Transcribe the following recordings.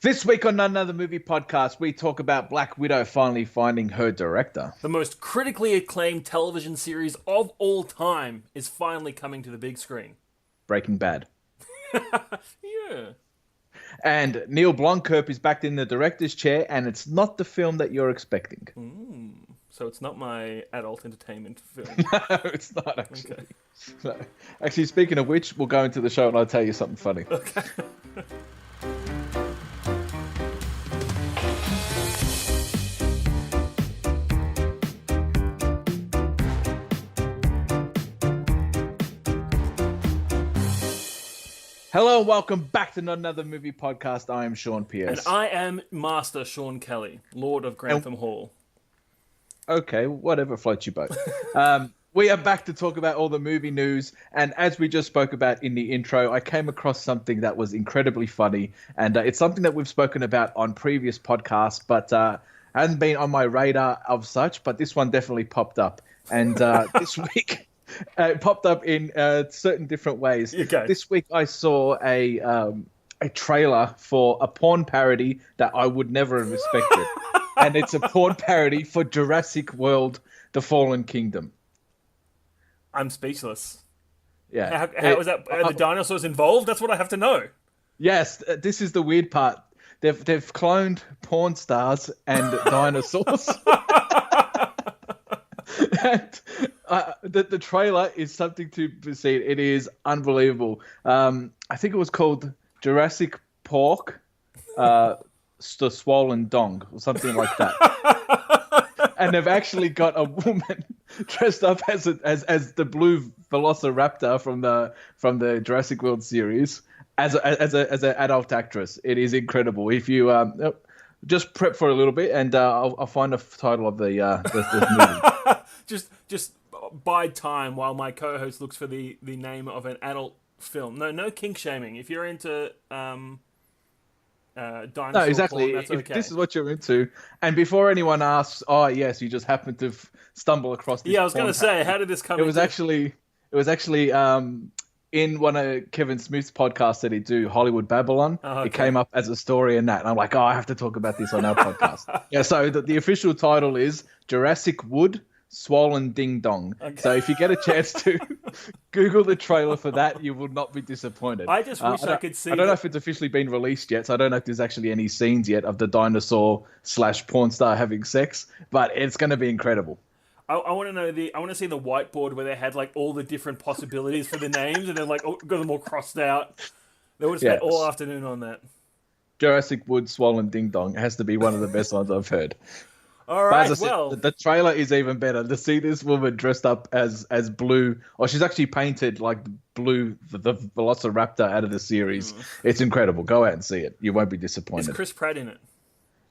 This week on Another Movie Podcast, we talk about Black Widow finally finding her director. The most critically acclaimed television series of all time is finally coming to the big screen. Breaking Bad. Yeah. And Neil Blomkamp is back in the director's chair, and it's not the film that you're expecting. So it's not my adult entertainment film. No, it's not actually. Okay. No. Actually, speaking of which, we'll go into the show and I'll tell you something funny. Okay. Hello and welcome back to Not Another Movie Podcast. I am Sean Pierce. And I am Master Sean Kelly, Lord of Grantham Hall. Okay, whatever floats your boat. We are back to talk about all the movie news, and as we just spoke about in the intro, I came across something that was incredibly funny, and it's something that we've spoken about on previous podcasts, but hasn't been on my radar of such, but this one definitely popped up. And this week... it popped up in certain different ways. Okay. This week I saw a trailer for a porn parody that I would never have expected. And it's a porn parody for Jurassic World: The Fallen Kingdom. I'm speechless. Yeah. How is that? Are the dinosaurs involved? That's what I have to know. Yes, this is the weird part. They've cloned porn stars and dinosaurs. And, the trailer is something to be seen. It is unbelievable. I think it was called Jurassic Pork, the Swollen Dong, or something like that. And they've actually got a woman dressed up as the blue Velociraptor from the Jurassic World series as an adult actress. It is incredible. If you just prep for a little bit, and I'll find the title of the movie. Just bide time while my co-host looks for the name of an adult film. No kink shaming. If you're into dinosaur no, exactly. porn, that's okay. If this is what you're into, and before anyone asks, oh yes, you just happened to stumble across this. Yeah, I was going to say, how did this come? It was actually in one of Kevin Smith's podcasts that he do, Hollywood Babylon. Oh, okay. It came up as a story in that, and I'm like, I have to talk about this on our podcast. Yeah, so the official title is Jurassic Wood: Swollen Ding Dong. Okay. So if you get a chance to Google the trailer for that, you will not be disappointed. I just wish I could see. I don't know if it's officially been released yet, so I don't know if there's actually any scenes yet of the dinosaur / porn star having sex, but it's going to be incredible. I want to know I want to see the whiteboard where they had like all the different possibilities for the names, and then like got them all crossed out. They would have spent all afternoon on that. Jurassic Wood: Swollen Ding Dong has to be one of the best ones I've heard. All right, the trailer is even better. To see this woman dressed up as blue, or she's actually painted like blue, the Velociraptor out of the series. It's incredible. Go out and see it. You won't be disappointed. Is Chris Pratt in it?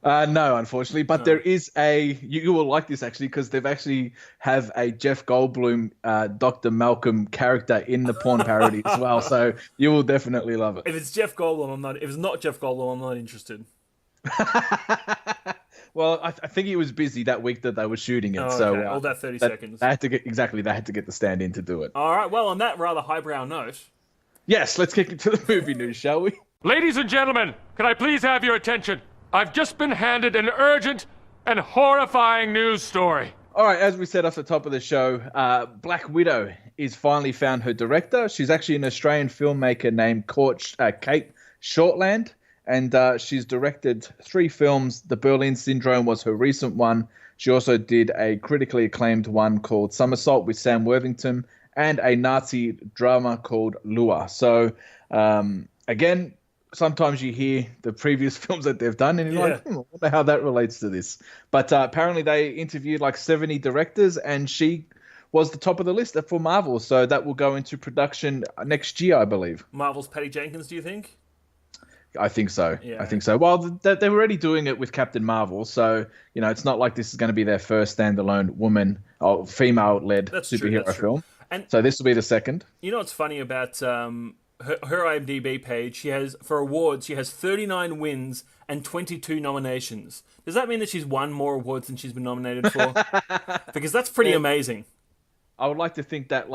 No, unfortunately, but there is you will like this actually, because they've actually have a Jeff Goldblum, Dr. Malcolm character in the porn parody as well. So you will definitely love it. If it's Jeff Goldblum, I'm not. If it's not Jeff Goldblum, I'm not interested. Well, I think he was busy that week that they were shooting it. Oh, okay. So all that 30 seconds. They had to get the stand in to do it. All right. Well, on that rather highbrow note, yes, let's kick into the movie news, shall we? Ladies and gentlemen, can I please have your attention? I've just been handed an urgent and horrifying news story. All right, as we said off the top of the show, Black Widow is finally found her director. She's actually an Australian filmmaker named Kate Shortland. And she's directed 3 films. The Berlin Syndrome was her recent one. She also did a critically acclaimed one called Somersault with Sam Worthington, and a Nazi drama called Lua. So, again, sometimes you hear the previous films that they've done, and you're like, I wonder how that relates to this. But apparently they interviewed like 70 directors, and she was the top of the list for Marvel. So that will go into production next year, I believe. Marvel's Patty Jenkins, do you think? I think so. Yeah. I think so. Well, they were already doing it with Captain Marvel, so it's not like this is going to be their first standalone woman or female-led superhero film. And so this will be the second. You know what's funny about her IMDb page? She has 39 wins and 22 nominations. Does that mean that she's won more awards than she's been nominated for? Because that's pretty amazing. I would like to think that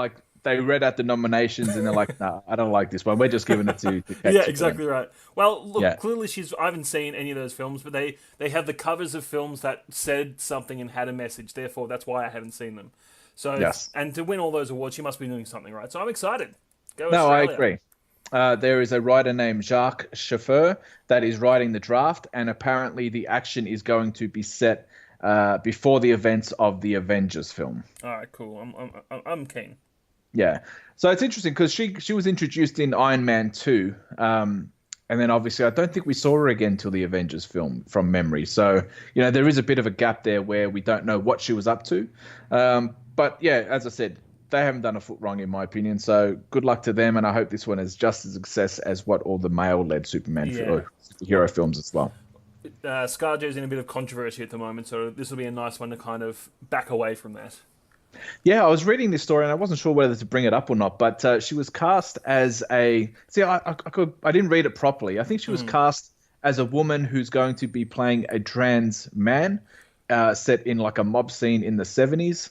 they read out the nominations and they're like, "No, I don't like this one. We're just giving it to Kate." Yeah, exactly right. Well, look, Yeah. clearly I haven't seen any of those films, but they have the covers of films that said something and had a message. Therefore, that's why I haven't seen them. So, Yes. and to win all those awards, she must be doing something right. So I'm excited. Go No, I Australia. agree. There is a writer named Jacques Chauffeur that is writing the draft, and apparently the action is going to be set before the events of the Avengers film. All right, cool. I'm keen. Yeah. So it's interesting because she was introduced in Iron Man 2, and then obviously I don't think we saw her again till the Avengers film from memory. So, there is a bit of a gap there where we don't know what she was up to. But yeah, as I said, they haven't done a foot wrong in my opinion. So good luck to them, and I hope this one is just as a success as what all the male-led Superman or superhero films as well. ScarJo's in a bit of controversy at the moment, so this will be a nice one to kind of back away from that. Yeah, I was reading this story and I wasn't sure whether to bring it up or not, but she was cast as I didn't read it properly. I think she was cast as a woman who's going to be playing a trans man, set in like a mob scene in the 70s,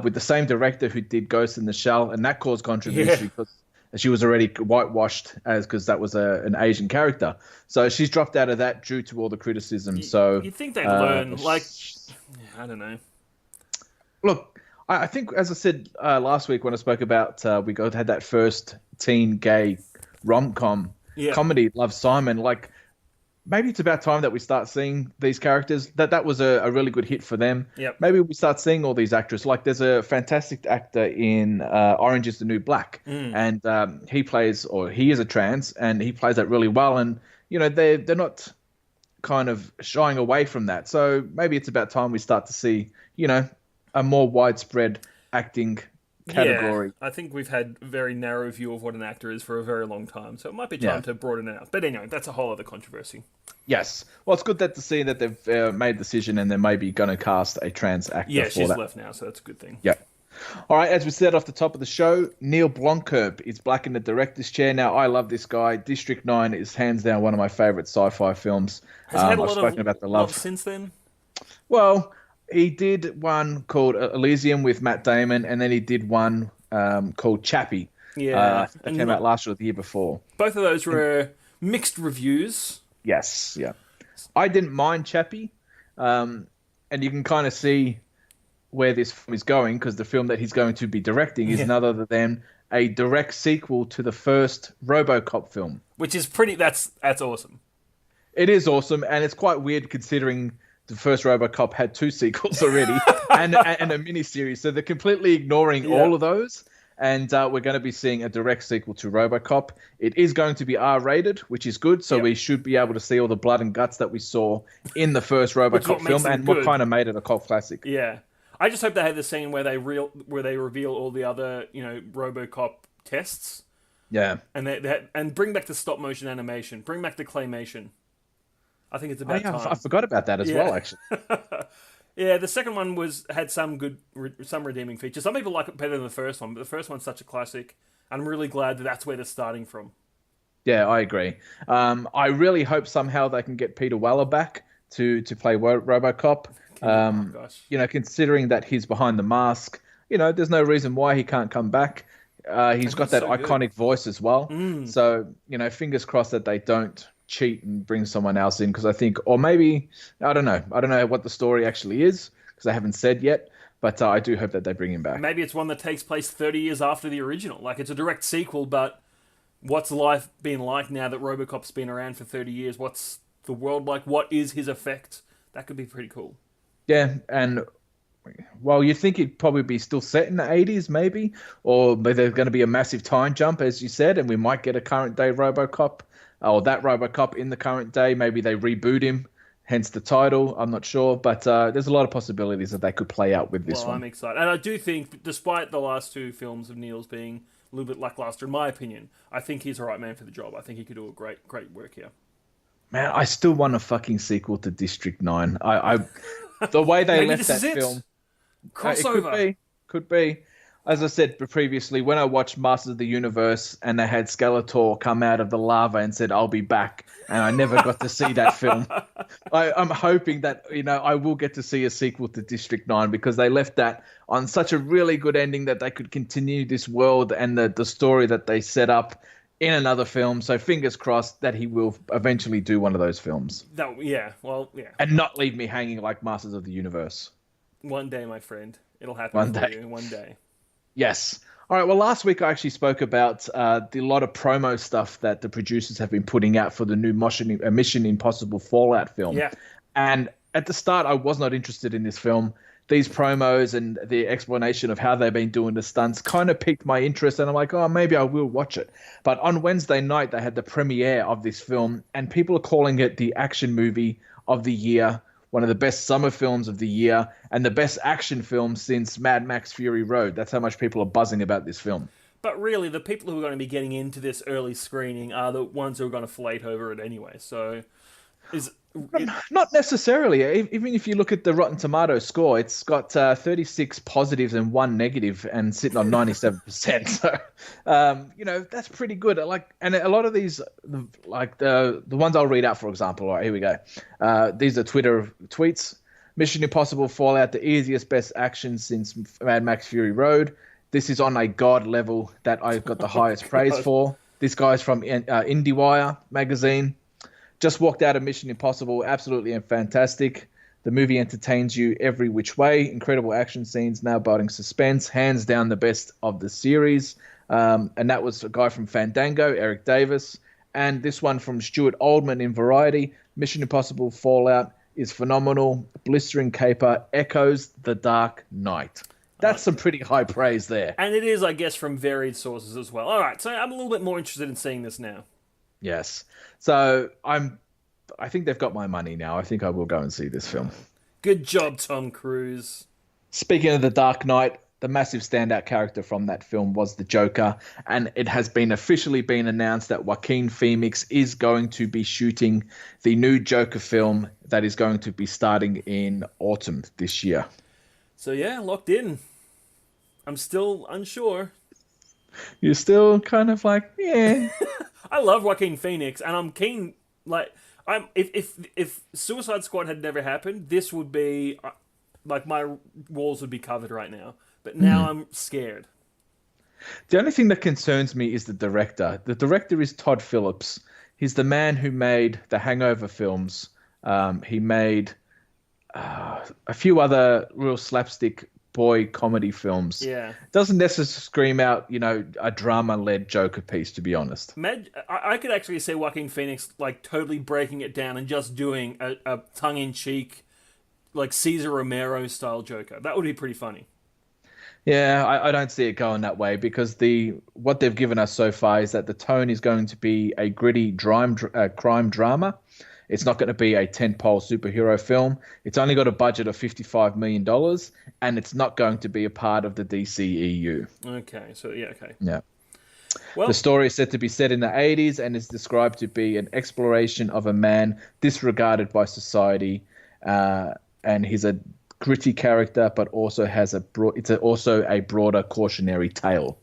with the same director who did Ghost in the Shell, and that caused controversy because she was already whitewashed because that was an Asian character. So she's dropped out of that due to all the criticism. So you'd think they'd learn, I don't know. Look, I think, as I said last week when I spoke about had that first teen gay rom-com comedy, Love, Simon. Like, maybe it's about time that we start seeing these characters. That was a really good hit for them. Yep. Maybe we start seeing all these actors. Like, there's a fantastic actor in Orange is the New Black, and he is a trans, and he plays that really well. And they're not kind of shying away from that. So maybe it's about time we start to see a more widespread acting category. Yeah, I think we've had a very narrow view of what an actor is for a very long time, so it might be time to broaden it out. But anyway, that's a whole other controversy. Yes. Well, it's good to see that they've made a decision and they're maybe going to cast a trans actor Yeah, for she's that. left now, so that's a good thing. Yeah. All right, as we said off the top of the show, Neil Blomkamp is back in the director's chair. Now, I love this guy. District 9 is hands down one of my favorite sci-fi films. Has he had a I've lot spoken of about the love love. since then? Well, he did one called Elysium with Matt Damon, and then he did one called Chappie. Yeah. I think that came out last year or the year before. Both of those were mixed reviews. Yes, yeah. I didn't mind Chappie, and you can kind of see where this film is going, because the film that he's going to be directing is none other than a direct sequel to the first RoboCop film. Which is pretty... That's awesome. It is awesome, and it's quite weird considering the first RoboCop had 2 sequels already and a miniseries. So they're completely ignoring all of those. And we're going to be seeing a direct sequel to RoboCop. It is going to be R-rated, which is good. So we should be able to see all the blood and guts that we saw in the first RoboCop film, and what kind of made it a cult classic. Yeah. I just hope they have the scene where they reveal all the other, RoboCop tests. Yeah. And bring back the stop motion animation. Bring back the claymation. I think it's about time. I forgot about that as well, actually. Yeah, the second one had some redeeming features. Some people like it better than the first one, but the first one's such a classic. And I'm really glad that's where they're starting from. Yeah, I agree. I really hope somehow they can get Peter Weller back to play RoboCop. Considering that he's behind the mask, there's no reason why he can't come back. He's got that iconic voice as well. So, fingers crossed that they don't cheat and bring someone else in, because I think, or maybe, I don't know what the story actually is, because I haven't said yet, but I do hope that they bring him back. Maybe it's one that takes place 30 years after the original. Like, it's a direct sequel, but what's life been like now that RoboCop's been around for 30 years? What's the world like? What is his effect? That could be pretty cool. Yeah, and well, you think it'd probably be still set in the 80s, maybe, or maybe there's going to be a massive time jump, as you said, and we might get a current day RoboCop, or that RoboCop in the current day. Maybe they reboot him, hence the title. I'm not sure, but there's a lot of possibilities that they could play out with this one. I'm excited, and I do think, despite the last 2 films of Neil's being a little bit lackluster, in my opinion, I think he's the right man for the job. I think he could do a great work here. Man, I still want a fucking sequel to District 9. The way they left that film. Crossover. It could be. As I said previously, when I watched Masters of the Universe and they had Skeletor come out of the lava and said, "I'll be back," and I never got to see that film. I'm hoping that, I will get to see a sequel to District 9 because they left that on such a really good ending that they could continue this world and the story that they set up in another film. So fingers crossed that he will eventually do one of those films. Yeah. And not leave me hanging like Masters of the Universe. One day, my friend. It'll happen One for day. you one day. Yes. All right. Well, last week I actually spoke about the lot of promo stuff that the producers have been putting out for the new Mission Impossible Fallout film. Yeah. And at the start, I was not interested in this film. These promos and the explanation of how they've been doing the stunts kind of piqued my interest. And I'm like, oh, maybe I will watch it. But on Wednesday night, they had the premiere of this film. And people are calling it the action movie of the year, one of the best summer films of the year, and the best action film since Mad Max Fury Road. That's how much people are buzzing about this film. But really, the people who are going to be getting into this early screening are the ones who are going to flate over it anyway. So, Not necessarily. Even if you look at the Rotten Tomatoes score, it's got 36 positives and 1 negative, and sitting on 97%. So, that's pretty good. And a lot of these, like the ones I'll read out, for example. All right, here we go. These are Twitter tweets. Mission Impossible Fallout, the easiest, best action since Mad Max Fury Road. This is on a god level that I've got the highest praise for. This guy's from IndieWire magazine. Just walked out of Mission Impossible, absolutely fantastic. The movie entertains you every which way. Incredible action scenes, nail-biting suspense. Hands down the best of the series. And that was a guy from Fandango, Eric Davis. And this one from Stuart Oldman in Variety. Mission Impossible Fallout is phenomenal. Blistering caper echoes The Dark Knight. That's some pretty high praise there. And it is, I guess, from varied sources as well. All right, so I'm a little bit more interested in seeing this now. Yes. So I think they've got my money now. I think I will go and see this film. Good job, Tom Cruise. Speaking of The Dark Knight, the massive standout character from that film was the Joker, and it has been officially been announced that Joaquin Phoenix is going to be shooting the new Joker film that is going to be starting in autumn this year. So yeah, locked in. I'm still unsure. You're still kind of like, yeah. I love Joaquin Phoenix, and I'm keen. If Suicide Squad had never happened, this would be my walls would be covered right now. But now I'm scared. The only thing that concerns me is the director. The director is Todd Phillips. He's the man who made the Hangover films. He made a few other real slapstick boy comedy films. Yeah. Doesn't necessarily scream out, a drama-led Joker piece, to be honest. I could actually see Joaquin Phoenix totally breaking it down and just doing a tongue-in-cheek, Cesar Romero style Joker. That would be pretty funny. Yeah, I don't see it going that way because what they've given us so far is that the tone is going to be a gritty crime drama. It's not going to be a tentpole superhero film. It's only got a budget of $55 million, and it's not going to be a part of the DCEU. Okay, so yeah, okay. Yeah. Well, the story is said to be set in the 80s and is described to be an exploration of a man disregarded by society, and he's a gritty character, but also has also a broader cautionary tale.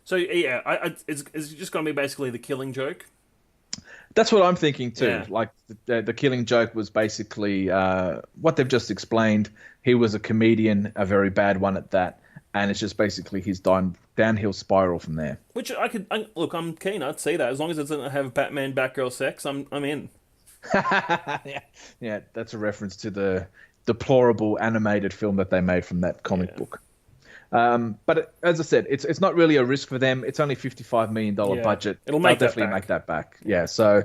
So yeah, it's just going to be basically the Killing Joke. That's what I'm thinking too. Yeah. The Killing Joke was basically what they've just explained. He was a comedian, a very bad one at that, and it's just basically his downhill spiral from there. Which I'm keen. I'd see that as long as it doesn't have Batman Batgirl sex. I'm in. Yeah, that's a reference to the deplorable animated film that they made from that comic book. But as I said, it's not really a risk for them. It's only $55 million budget. They'll definitely make that back. Yeah. So,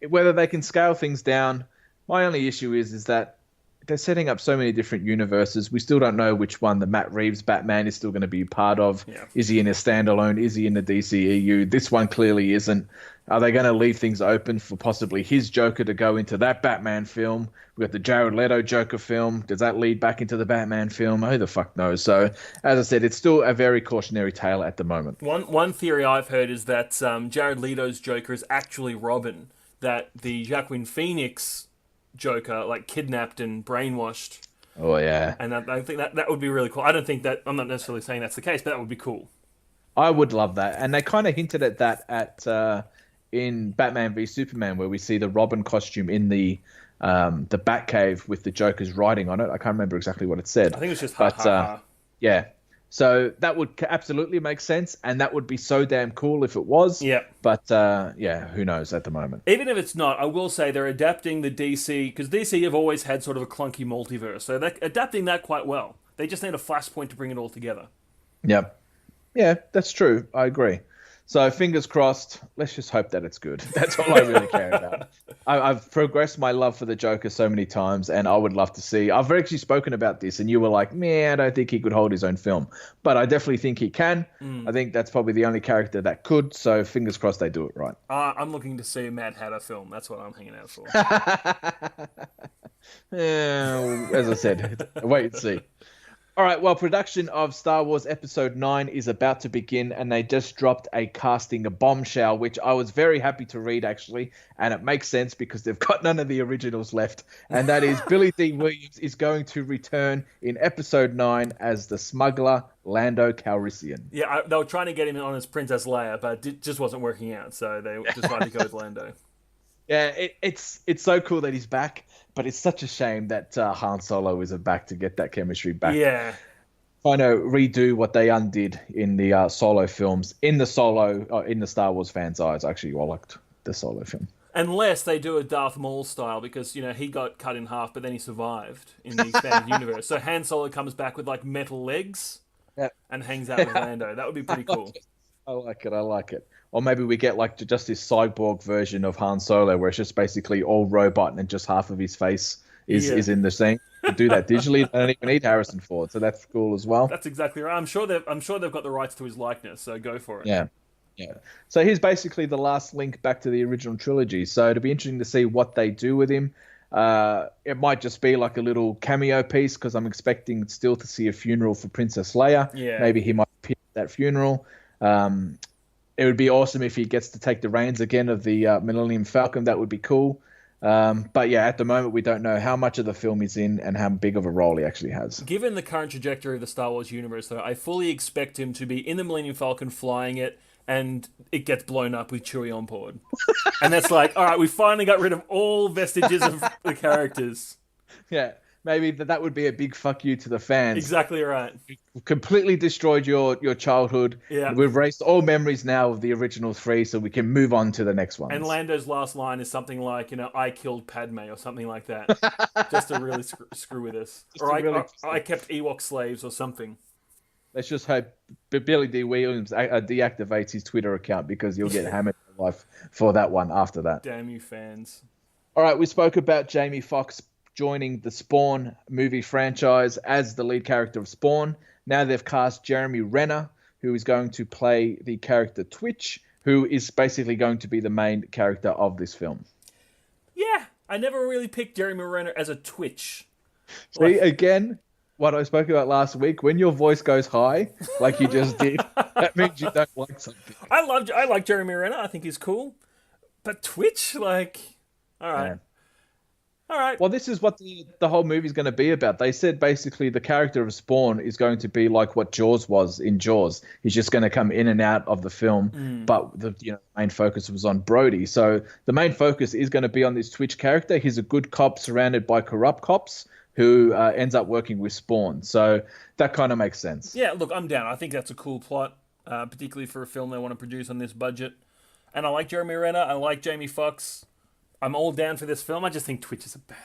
whether they can scale things down, my only issue is that they're setting up so many different universes. We still don't know which one the Matt Reeves Batman is still going to be part of. Yeah. Is he in a standalone? Is he in the DCEU? This one clearly isn't. Are they going to leave things open for possibly his Joker to go into that Batman film? We've got the Jared Leto Joker film. Does that lead back into the Batman film? Who the fuck knows? So, as I said, it's still a very cautionary tale at the moment. One theory I've heard is that Jared Leto's Joker is actually Robin. That the Joaquin Phoenix Joker kidnapped and brainwashed. Oh, yeah. And I think that would be really cool. I don't think that... I'm not necessarily saying that's the case, but that would be cool. I would love that. And they kind of hinted at that in Batman v Superman, where we see the Robin costume in the Batcave with the Joker's writing on it. I can't remember exactly what it said. I think it was just ha ha ha. Yeah. So that would absolutely make sense, and that would be so damn cool if it was. Yeah. But who knows at the moment. Even if it's not, I will say they're adapting the DC, because DC have always had sort of a clunky multiverse, so they're adapting that quite well. They just need a flashpoint to bring it all together. Yeah. Yeah, that's true. I agree. So fingers crossed. Let's just hope that it's good. That's all I really care about. I've progressed my love for the Joker so many times, and I would love to see. I've actually spoken about this, and you were like, "Man, I don't think he could hold his own film," but I definitely think he can. I think that's probably the only character that could. So fingers crossed they do it right. I'm looking to see a Mad Hatter film. That's what I'm hanging out for. As I said, wait and see. All right, well, production of Star Wars Episode 9 is about to begin, and they just dropped a casting bombshell, which I was very happy to read, actually, and it makes sense because they've got none of the originals left, and that is Billy D. Williams is going to return in Episode 9 as the smuggler Lando Calrissian. Yeah, they were trying to get him on as Princess Leia, but it just wasn't working out, so they decided to go with Lando. Yeah, it's so cool that he's back, but it's such a shame that Han Solo isn't back to get that chemistry back. Yeah. Trying to redo what they undid in the Solo films, in the Star Wars fans' eyes. Actually, I liked the Solo film. Unless they do a Darth Maul style, because, he got cut in half, but then he survived in the expanded universe. So Han Solo comes back with, metal legs and hangs out with Lando. That would be pretty cool. I like it. Or maybe we get just this cyborg version of Han Solo where it's just basically all robot and just half of his face is in the scene. To do that digitally, they don't even need Harrison Ford, so that's cool as well. That's exactly right. I'm sure they've got the rights to his likeness, so go for it. Yeah. So he's basically the last link back to the original trilogy. So it'll be interesting to see what they do with him. It might just be like a little cameo piece, because I'm expecting still to see a funeral for Princess Leia. Yeah. Maybe he might appear at that funeral. It would be awesome if he gets to take the reins again of the Millennium Falcon. That would be cool. But yeah, at the moment, we don't know how much of the film he's in and how big of a role he actually has. Given the current trajectory of the Star Wars universe, though, I fully expect him to be in the Millennium Falcon flying it, and it gets blown up with Chewie on board. And that's like, all right, we finally got rid of all vestiges of the characters. Yeah. Maybe that would be a big fuck you to the fans. Exactly right. We've completely destroyed your childhood. Yeah. We've erased all memories now of the original 3, so we can move on to the next one. And Lando's last line is something like, I killed Padme, or something like that. Just to really screw with us. Or I kept Ewok slaves, or something. Let's just hope Billy D. Williams deactivates his Twitter account, because you'll get hammered for life for that one after that. Damn you fans. All right, we spoke about Jamie Foxx joining the Spawn movie franchise as the lead character of Spawn. Now they've cast Jeremy Renner, who is going to play the character Twitch, who is basically going to be the main character of this film. Yeah, I never really picked Jeremy Renner as a Twitch. See, again, what I spoke about last week, when your voice goes high, like you just did, that means you don't like something. I like Jeremy Renner. I think he's cool. But Twitch, all right. Yeah. All right. Well, this is what the whole movie is going to be about. They said basically the character of Spawn is going to be like what Jaws was in Jaws. He's just going to come in and out of the film, but the main focus was on Brody. So the main focus is going to be on this Twitch character. He's a good cop surrounded by corrupt cops who ends up working with Spawn. So that kind of makes sense. Yeah, look, I'm down. I think that's a cool plot, particularly for a film they want to produce on this budget. And I like Jeremy Renner. I like Jamie Foxx. I'm all down for this film. I just think Twitch is a bad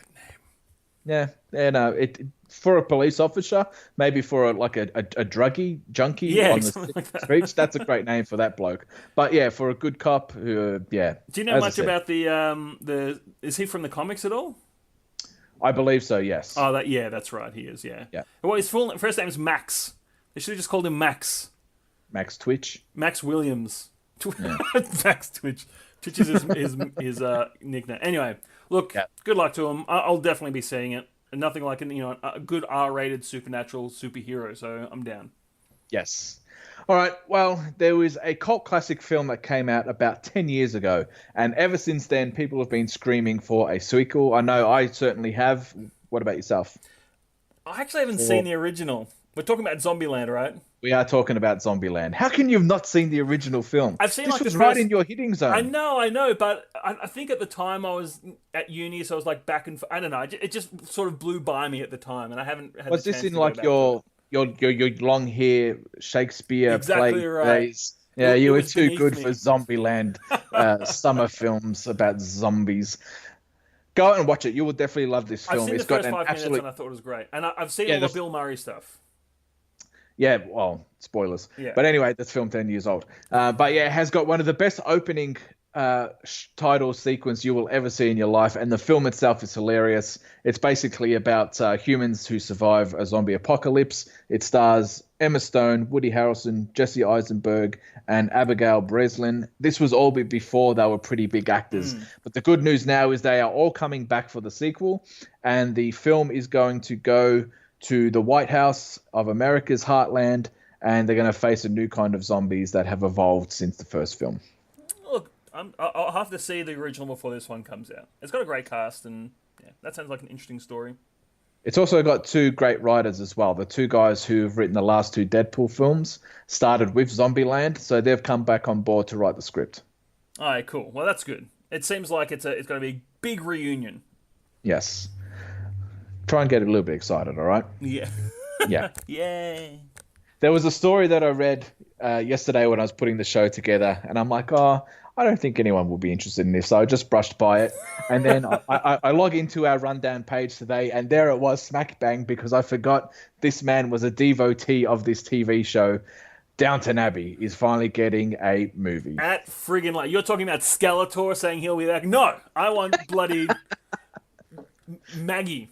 name. Yeah, no. It for a police officer, maybe for a druggy junkie on the streets. That's a great name for that bloke. But yeah, for a good cop, Do you know much about the? Is he from the comics at all? I believe so. Yes. Oh, that's right. He is. Yeah. Yeah. Well, his first name is Max. They should have just called him Max. Max Twitch. Max Williams. Yeah. Max Twitch. Twitch is his nickname. Anyway, look, Good luck to him. I'll definitely be seeing it. Nothing like a good R-rated supernatural superhero, so I'm down. Yes. All right, well, there was a cult classic film that came out about 10 years ago, and ever since then, people have been screaming for a sequel. I know I certainly have. What about yourself? I actually haven't seen the original. We're talking about Zombieland, right? We are talking about Zombieland. How can you have not seen the original film? I've seen This like the was right first. in your hitting I zone. know, but I think at the time I was at uni, so I was like back and I don't know. It just sort of blew by me at the time, and I haven't had the Was this chance in to go like back to it. your long hair Shakespeare play Exactly right. days? Yeah, you It were was too beneath good me. for Zombieland summer films about zombies. Go out and watch it. You will definitely love this I've film. seen the It's got first an 5 minutes, absolute and I thought it was great. And I've seen yeah. all the Bill Murray stuff. Yeah, well, spoilers. Yeah. But anyway, this film 10 years old. But yeah, it has got one of the best opening title sequence you will ever see in your life. And the film itself is hilarious. It's basically about humans who survive a zombie apocalypse. It stars Emma Stone, Woody Harrelson, Jesse Eisenberg, and Abigail Breslin. This was all before they were pretty big actors. But the good news now is they are all coming back for the sequel. And the film is going to go to the White House of America's heartland, and they're going to face a new kind of zombies that have evolved since the first film. Look, I'll have to see the original before this one comes out. It's got a great cast, and yeah, that sounds like an interesting story. It's also got two great writers as well. The two guys who've written the last two Deadpool films started with Zombieland, so they've come back on board to write the script. All right, cool. Well, that's good. It seems like it's going to be a big reunion. Yes. Try and get a little bit excited, all right? Yeah. Yeah. Yay. There was a story that I read yesterday when I was putting the show together, and I'm like, oh, I don't think anyone will be interested in this. So I just brushed by it. And then I log into our rundown page today, and there it was, smack bang, because I forgot this man was a devotee of this TV show. Downton Abbey is finally getting a movie. At friggin' like, you're talking about Skeletor saying he'll be back. No, I want bloody Maggie.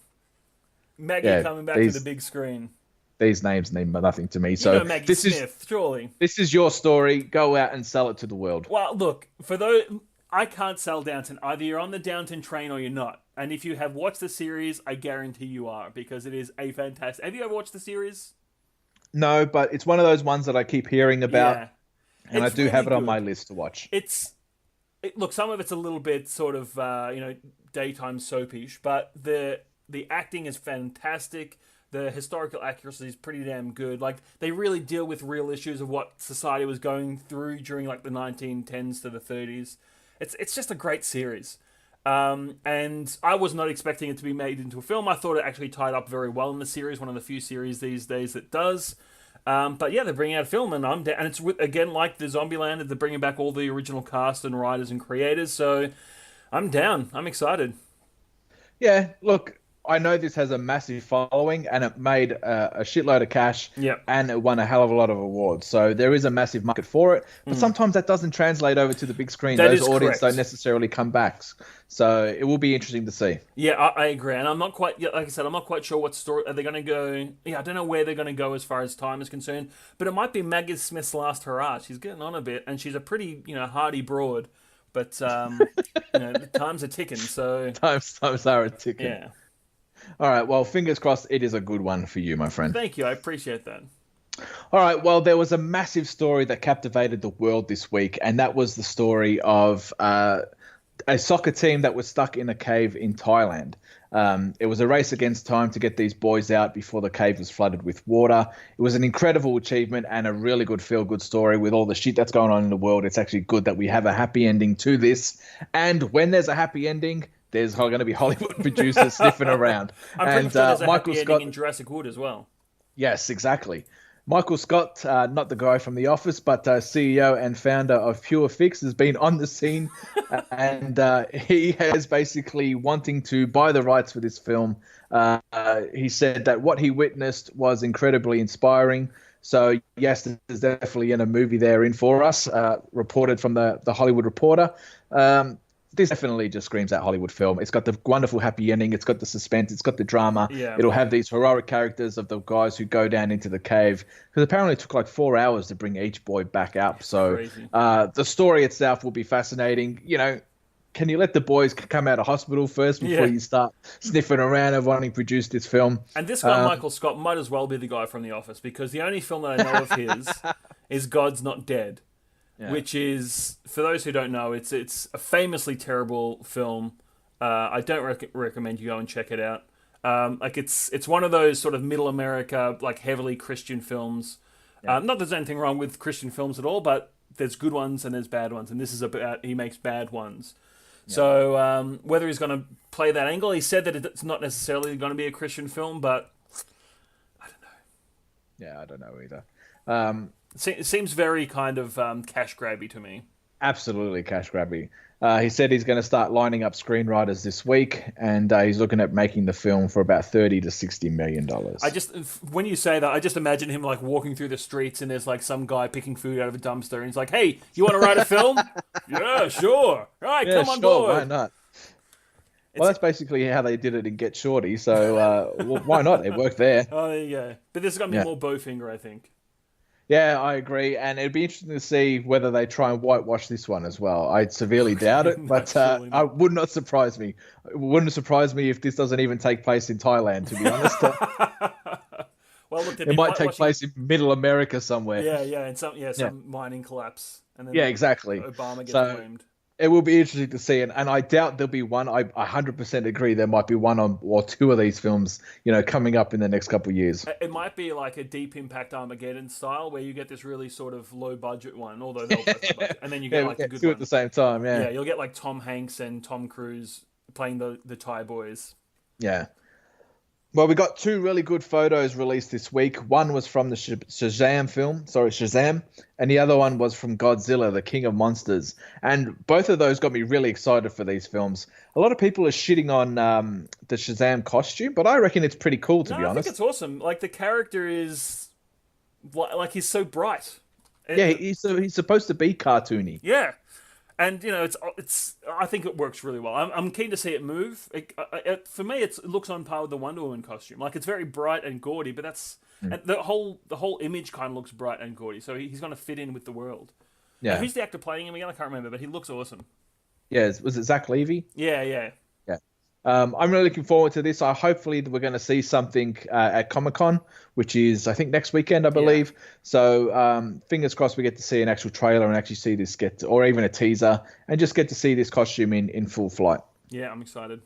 Maggie coming back to the big screen. These names mean nothing to me. You So know Maggie this Smith, surely. This is your story. Go out and sell it to the world. Well, look, for those, I can't sell Downton. Either you're on the Downton train or you're not. And if you have watched the series, I guarantee you are, because it is a fantastic. Have you ever watched the series? No, but it's one of those ones that I keep hearing about, Yeah. and It's I do have it really on my good. list to watch. Look, some of it's a little bit sort of daytime soapish, but the acting is fantastic. The historical accuracy is pretty damn good. Like, they really deal with real issues of what society was going through during like the 1910s to the 30s. It's just a great series. And I was not expecting it to be made into a film. I thought it actually tied up very well in the series, one of the few series these days that does. But yeah, they're bringing out a film, and I'm down. And it's again like the Zombieland, they're bringing back all the original cast and writers and creators. So I'm down. I'm excited. Yeah, look, I know this has a massive following, and it made a shitload of cash, Yep. and it won a hell of a lot of awards. So there is a massive market for it, but sometimes that doesn't translate over to the big screen. That Those is audiences correct. don't necessarily come back. So it will be interesting to see. Yeah, I agree, and I'm not quite. Yeah, like I said, I'm not quite sure what story are they going to go. Yeah, I don't know where they're going to go as far as time is concerned. But it might be Maggie Smith's last hurrah. She's getting on a bit, and she's a pretty hardy broad. But the times are ticking. So Times are a ticking. yeah, All right, well, fingers crossed it is a good one for you, my friend. thank you. I appreciate that. All right, well, there was a massive story that captivated the world this week, and that was the story of a soccer team that was stuck in a cave in Thailand. It was a race against time to get these boys out before the cave was flooded with water. It was an incredible achievement and a really good feel-good story with all the shit that's going on in the world. It's actually good that we have a happy ending to this. And when there's a happy ending, there's going to be Hollywood producers sniffing around. I'm pretty And sure there's a Michael happy Scott, ending in Jurassic Wood as well. yes, exactly. Michael Scott, not the guy from The Office, but CEO and founder of Pure Fix, has been on the scene, and he has basically wanting to buy the rights for this film. He said that what he witnessed was incredibly inspiring. So yes, there's definitely a movie there in for us, reported from the Hollywood Reporter. This definitely just screams out Hollywood film. It's got the wonderful happy ending. It's got the suspense. It's got the drama. Yeah. It'll have these heroic characters of the guys who go down into the cave. Because apparently it took like 4 hours to bring each boy back up. So Crazy. the story itself will be fascinating. Can you let the boys come out of hospital first before you start sniffing around of wanting to produce this film? And this guy, Michael Scott, might as well be the guy from The Office, because the only film that I know of his is God's Not Dead. Yeah. Which is, for those who don't know, it's a famously terrible film. I don't recommend you go and check it out. Like it's one of those sort of middle America, like heavily Christian films. Not that there's anything wrong with Christian films at all, but there's good ones and there's bad ones, and this is about he makes bad ones. Yeah. So whether he's going to play that angle, he said that it's not necessarily going to be a Christian film, but I don't know. Yeah, I don't know either. It seems very kind of cash grabby to me. Absolutely cash grabby. He said he's going to start lining up screenwriters this week, and he's looking at making the film for about $30 to $60 million. When you say that, I just imagine him like walking through the streets, and there's like some guy picking food out of a dumpster, and he's like, "Hey, you want to write a film? Yeah, sure. All right, come on board. Why not?" Well, that's basically how they did it in Get Shorty. So why not? They worked there. Oh, there you go. But this is going to be more Bowfinger, I think. Yeah, I agree, and it'd be interesting to see whether they try and whitewash this one as well. I severely doubt it, but I would not surprise me. It wouldn't surprise me if this doesn't even take place in Thailand, to be honest. Well, look, it might take place in Middle America somewhere. Yeah, and some mining collapse, and then exactly. Obama gets blamed. It will be interesting to see, and I doubt there'll be one. I 100% agree there might be one or two of these films, coming up in the next couple of years. It might be like a Deep Impact Armageddon style, where you get this really sort of low budget one, although they'll both low budget, and then you get like a good two one at the same time. Yeah, you'll get like Tom Hanks and Tom Cruise playing the Thai boys. Yeah. Well, we got two really good photos released this week. One was from the Shazaam, and the other one was from Godzilla, the King of Monsters. And both of those got me really excited for these films. A lot of people are shitting on the Shazaam costume, but I reckon it's pretty cool, to be honest. I think it's awesome. Like, the character is... like, he's so bright. Yeah, he's supposed to be cartoony. Yeah. And it's. I think it works really well. I'm keen to see it move. For me, it looks on par with the Wonder Woman costume. Like, it's very bright and gaudy, but that's and the whole image kind of looks bright and gaudy. So he's going to fit in with the world. Yeah. Now, who's the actor playing him again? I can't remember, but he looks awesome. Yeah, was it Zach Levy? Yeah. I'm really looking forward to this. Hopefully we're going to see something at Comic-Con, which is, I think, next weekend, I believe. Yeah. So fingers crossed we get to see an actual trailer and actually see this or even a teaser, and just get to see this costume in full flight. Yeah, I'm excited.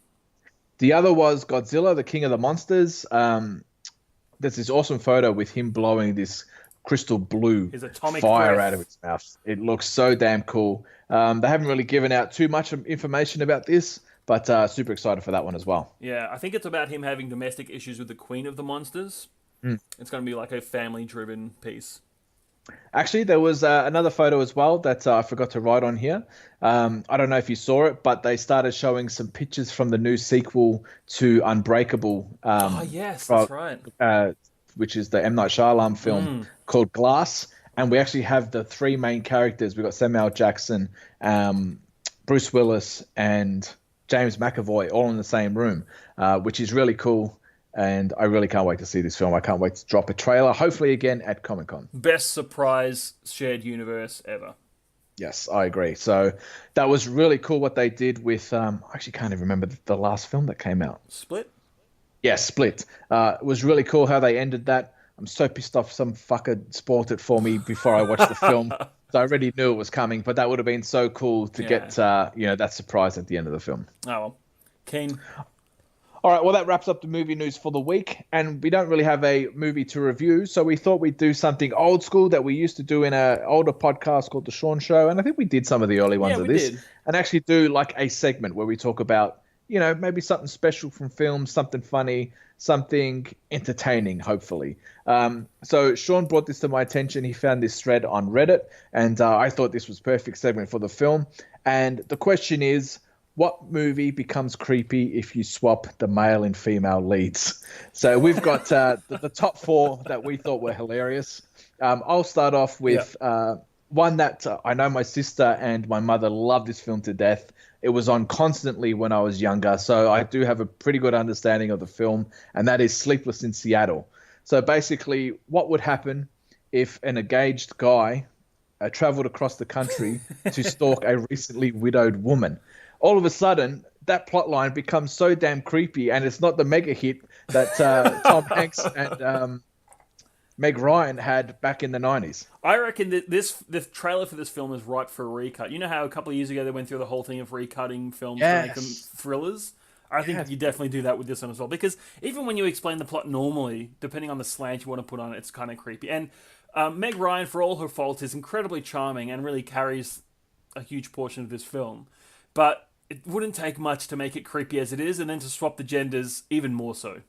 The other was Godzilla, the King of the Monsters. There's this awesome photo with him blowing this crystal blue fire breath out of his mouth. It looks so damn cool. They haven't really given out too much information about this, but super excited for that one as well. Yeah, I think it's about him having domestic issues with the Queen of the Monsters. It's going to be like a family-driven piece. Actually, there was another photo as well that I forgot to write on here. I don't know if you saw it, but they started showing some pictures from the new sequel to Unbreakable. Yes, that's right. Which is the M. Night Shyamalan film called Glass. And we actually have the three main characters. We've got Samuel L. Jackson, Bruce Willis, and James McAvoy all in the same room, which is really cool. And I really can't wait to see this film. I can't wait to drop a trailer, hopefully again at Comic-Con. Best surprise shared universe ever. Yes, I agree. So that was really cool what they did with, I actually can't even remember the last film that came out. Split? Yeah, Split. It was really cool how they ended that. I'm so pissed off some fucker spoiled it for me before I watched the film. So I already knew it was coming, but that would have been so cool to get that surprise at the end of the film. Oh, well. Keen. All right, well, that wraps up the movie news for the week, and we don't really have a movie to review, so we thought we'd do something old school that we used to do in an older podcast called The Sean Show, and I think we did some of the early ones of this, and actually do like a segment where we talk about, maybe something special from films, something funny, something entertaining, hopefully. So Sean brought this to my attention. He found this thread on Reddit, and I thought this was perfect segment for the film, and the question is, what movie becomes creepy if you swap the male and female leads? So we've got the top four that we thought were hilarious. I'll start off with one that I know my sister and my mother loved this film to death. It was on constantly when I was younger, so I do have a pretty good understanding of the film, and that is Sleepless in Seattle. So basically, what would happen if an engaged guy traveled across the country to stalk a recently widowed woman? All of a sudden, that plot line becomes so damn creepy, and it's not the mega hit that Tom Hanks and Meg Ryan had back in the 90s. I reckon that the trailer for this film is ripe for a recut. You know how a couple of years ago they went through the whole thing of recutting films to make them thrillers? I think you definitely do that with this one as well, because even when you explain the plot normally, depending on the slant you want to put on it, it's kind of creepy. And Meg Ryan, for all her faults, is incredibly charming and really carries a huge portion of this film. But it wouldn't take much to make it creepy as it is, and then to swap the genders even more so.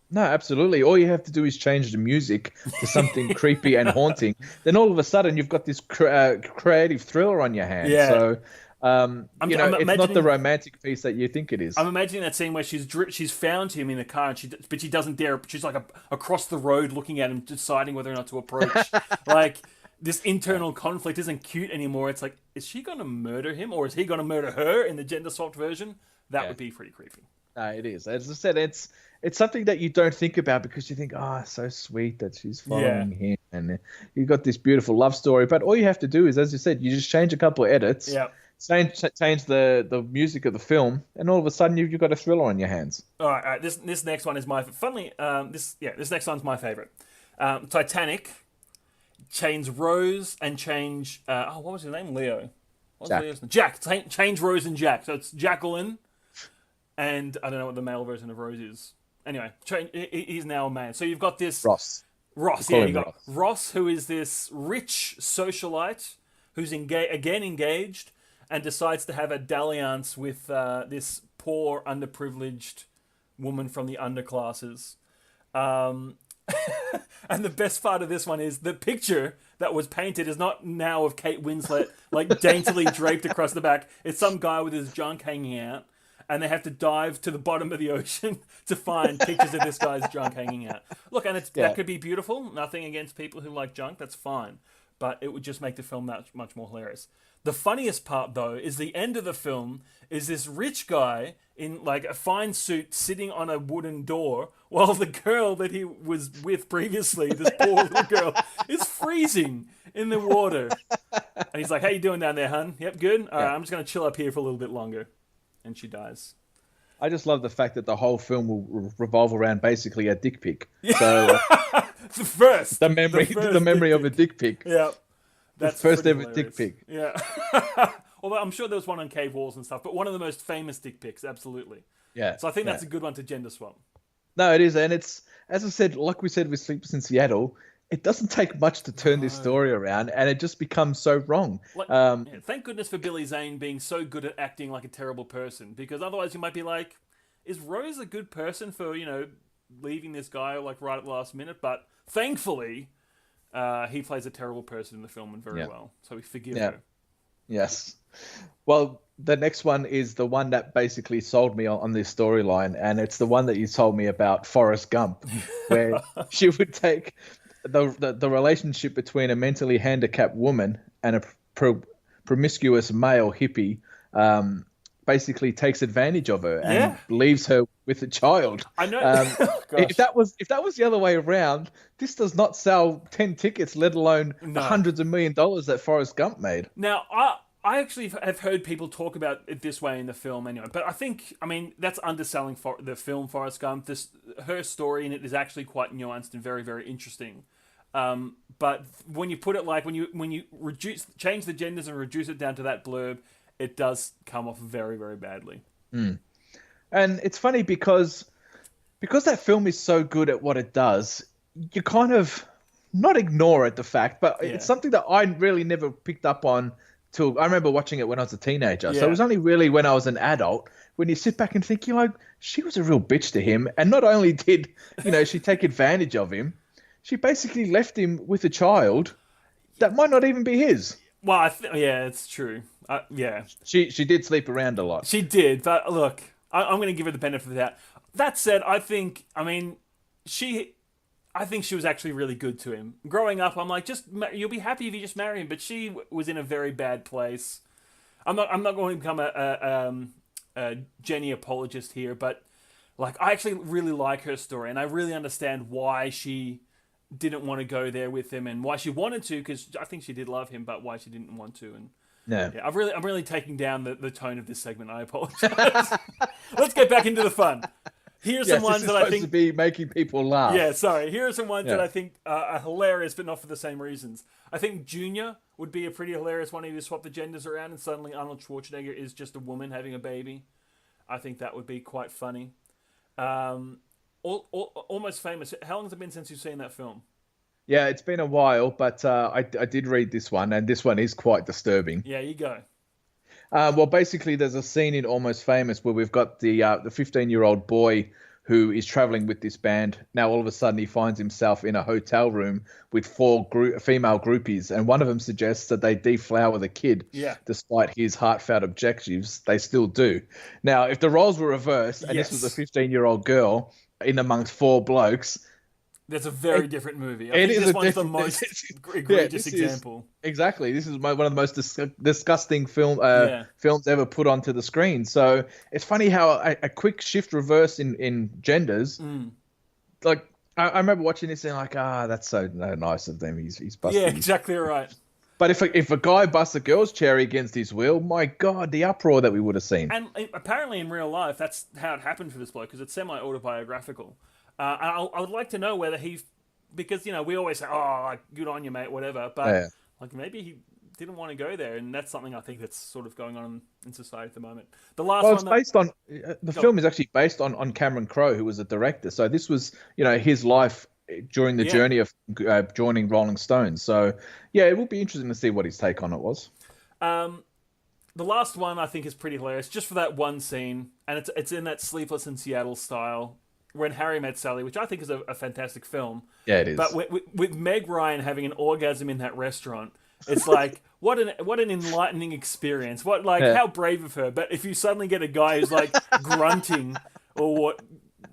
No, absolutely. All you have to do is change the music to something creepy and haunting. Then all of a sudden, you've got this creative thriller on your hands. Yeah. So, I'm it's not the romantic piece that you think it is. I'm imagining that scene where she's found him in the car, but she doesn't dare. She's like across the road, looking at him, deciding whether or not to approach. Like, this internal conflict isn't cute anymore. It's like, is she going to murder him, or is he going to murder her in the gender swapped version? That would be pretty creepy. It is. As I said, it's something that you don't think about because you think, oh, it's so sweet that she's following him, and you've got this beautiful love story. But all you have to do is, as you said, you just change a couple of edits. Yeah. Change the music of the film, and all of a sudden you've got a thriller on your hands. All right. This next one is this next one's my favorite. Titanic, change Rose and change. What was his name? Leo. Jack. Change Rose and Jack. So it's Jacqueline, and I don't know what the male version of Rose is. Anyway, he's now a man. So you've got this Ross. Yeah, you got Ross, who is this rich socialite who's engaged, and decides to have a dalliance with this poor, underprivileged woman from the underclasses. And the best part of this one is the picture that was painted is not now of Kate Winslet, like daintily draped across the back. It's some guy with his junk hanging out, and they have to dive to the bottom of the ocean to find pictures of this guy's junk hanging out. Look, and that could be beautiful. Nothing against people who like junk. That's fine. But it would just make the film that much more hilarious. The funniest part, though, is the end of the film is this rich guy in like a fine suit sitting on a wooden door while the girl that he was with previously, this poor little girl, is freezing in the water. And he's like, how you doing down there, hun? Yep, good. All right, I'm just going to chill up here for a little bit longer. And she dies. I just love the fact that the whole film will revolve around basically a dick pic. So the memory of a dick pic. Yeah, that's the first ever hilarious. dick pic. Yeah. Although I'm sure there was one on cave walls and stuff, but one of the most famous dick pics, absolutely. Yeah. So I think that's a good one to gender swap. No, it is, and it's, as I said, like we said with Sleepless in Seattle, it doesn't take much to turn this story around, and it just becomes so wrong. Thank goodness for Billy Zane being so good at acting like a terrible person, because otherwise you might be like, is Rose a good person for, leaving this guy like right at the last minute? But thankfully, he plays a terrible person in the film and very well, so we forgive her. Yes. Well, the next one is the one that basically sold me on this storyline, and it's the one that you told me about, Forrest Gump, where she would take the relationship between a mentally handicapped woman and a promiscuous male hippie, basically takes advantage of her and leaves her with a child. I know. If that was the other way around, this does not sell 10 tickets, let alone the hundreds of $1 million that Forrest Gump made. Now, I actually have heard people talk about it this way in the film anyway, but that's underselling for the film Forrest Gump. Her story in it is actually quite nuanced and very, very interesting. But when you put it like, when you change the genders and reduce it down to that blurb, it does come off very, very badly. And it's funny because that film is so good at what it does, you kind of not ignore it, the fact, but it's something that I really never picked up on till I remember watching it when I was a teenager. So it was only really when I was an adult, when you sit back and think, she was a real bitch to him. And not only did, she take advantage of him, she basically left him with a child that might not even be his. Well, it's true. She did sleep around a lot. She did, but look, I'm going to give her the benefit of that. That said, I think she was actually really good to him. Growing up, I'm like, you'll be happy if you just marry him. But she was in a very bad place. I'm not going to become a Jenny apologist here, but like, I actually really like her story, and I really understand why she didn't want to go there with him, and why she wanted to, because I think she did love him, but why she didn't want to. And I'm really taking down the tone of this segment. I apologize. Let's get back into the fun. Here's some ones that I think to be making people laugh. Yeah, sorry. Here are some ones that I think are hilarious, but not for the same reasons. I think Junior would be a pretty hilarious one if you swap the genders around and suddenly Arnold Schwarzenegger is just a woman having a baby. I think that would be quite funny. Almost Famous. How long has it been since you've seen that film? Yeah, it's been a while, but I did read this one, and this one is quite disturbing. Yeah, you go. Well, basically, there's a scene in Almost Famous where we've got the 15-year-old boy who is traveling with this band. Now, all of a sudden, he finds himself in a hotel room with four female groupies, and one of them suggests that they deflower the kid. Yeah. Despite his heartfelt objectives, they still do. Now, if the roles were reversed, and this was a 15-year-old girl in amongst four blokes, that's a very different movie. I think this one's the most egregious example. Exactly. This is one of the most disgusting films ever put onto the screen. So it's funny how a quick shift reverse in genders. Like, I remember watching this and like, that's so nice of them. He's busting. Yeah, exactly right. But if a guy busts a girl's cherry against his will, my God, the uproar that we would have seen. And apparently in real life, that's how it happened for this bloke, because it's semi-autobiographical. I would like to know whether because we always say, good on you, mate, whatever. But like maybe he didn't want to go there, and that's something I think that's sort of going on in society at the moment. The film is actually based on Cameron Crowe, who was a director. So this was his life during the journey of joining Rolling Stones. So yeah, it will be interesting to see what his take on it was. The last one I think is pretty hilarious, just for that one scene, and it's in that Sleepless in Seattle style. When Harry Met Sally, which I think is a fantastic film. Yeah, it is. But with Meg Ryan having an orgasm in that restaurant, it's like, what an enlightening experience. How brave of her. But if you suddenly get a guy who's like grunting or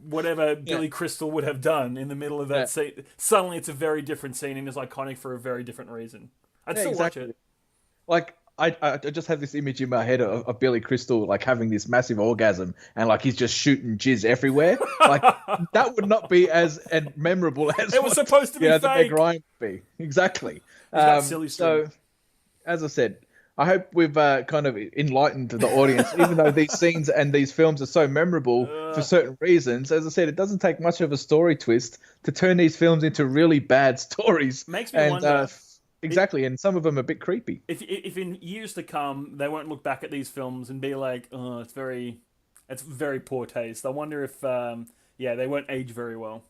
whatever Billy Crystal would have done in the middle of that scene, suddenly it's a very different scene and is iconic for a very different reason. I'd still watch it. Like, I just have this image in my head of Billy Crystal like having this massive orgasm and like he's just shooting jizz everywhere. Like that would not be as memorable as it was supposed to be. The Meg Ryan would be. Exactly. Silly so, as I said, I hope we've kind of enlightened the audience. Even though these scenes and these films are so memorable for certain reasons, as I said, it doesn't take much of a story twist to turn these films into really bad stories. Makes me wonder. Exactly, and some of them are a bit creepy. If in years to come they won't look back at these films and be like, it's very poor taste. I wonder if they won't age very well.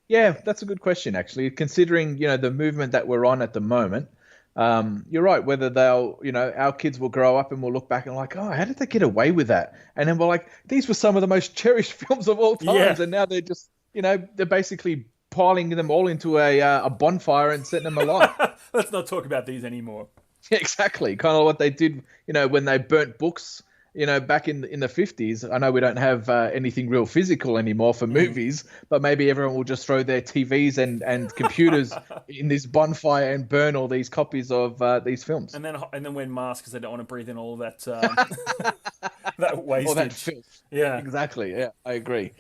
Yeah, that's a good question actually. Considering the movement that we're on at the moment, you're right. Whether they'll our kids will grow up and we'll look back and like, how did they get away with that? And then we're like, these were some of the most cherished films of all times, and now they're just they're basically piling them all into a bonfire and setting them alight. Let's not talk about these anymore. Yeah, exactly. Kind of what they did, when they burnt books, back in the 50s. I know we don't have anything real physical anymore for movies, but maybe everyone will just throw their TVs and computers in this bonfire and burn all these copies of these films. And then wear masks because they don't want to breathe in all that that wastage. All that filth. Yeah, exactly. Yeah, I agree.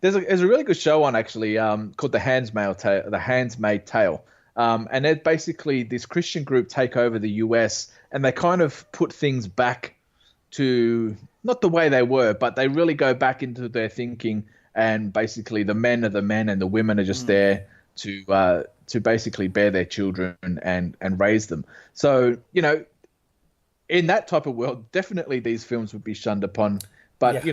There's a really good show on actually called The Handmaid's Tale. And they're basically this Christian group take over the US and they kind of put things back to not the way they were, but they really go back into their thinking, and basically the men are the men and the women are just there to basically bear their children and raise them. So, in that type of world, definitely these films would be shunned upon. But,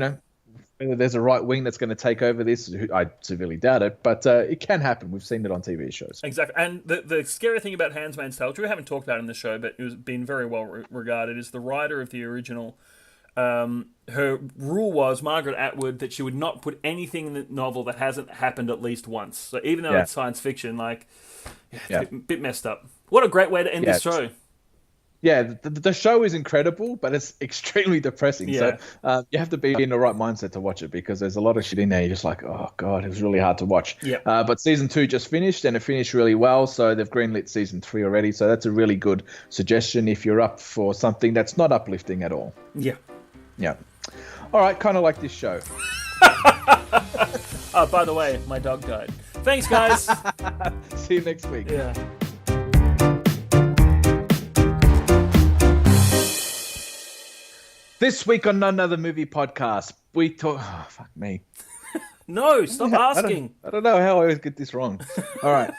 whether there's a right wing that's going to take over this, I severely doubt it, but it can happen. We've seen it on TV shows. Exactly. And the scary thing about Handmaid's Tale, which we haven't talked about in the show, but it was been very well regarded, is the writer of the original. Her rule was, Margaret Atwood, that she would not put anything in the novel that hasn't happened at least once. So even though it's science fiction, it's a bit messed up. What a great way to end this show. Yeah, the show is incredible, but it's extremely depressing. Yeah. So you have to be in the right mindset to watch it because there's a lot of shit in there. You're just like, oh, God, it was really hard to watch. Yeah. But season 2 just finished, and it finished really well. So they've greenlit season 3 already. So that's a really good suggestion if you're up for something that's not uplifting at all. Yeah. Yeah. All right, kind of like this show. Oh, by the way, my dog died. Thanks, guys. See you next week. Yeah. This week on Another Movie Podcast, we talk... Oh, fuck me. No, stop asking. I don't know how I always get this wrong. All right.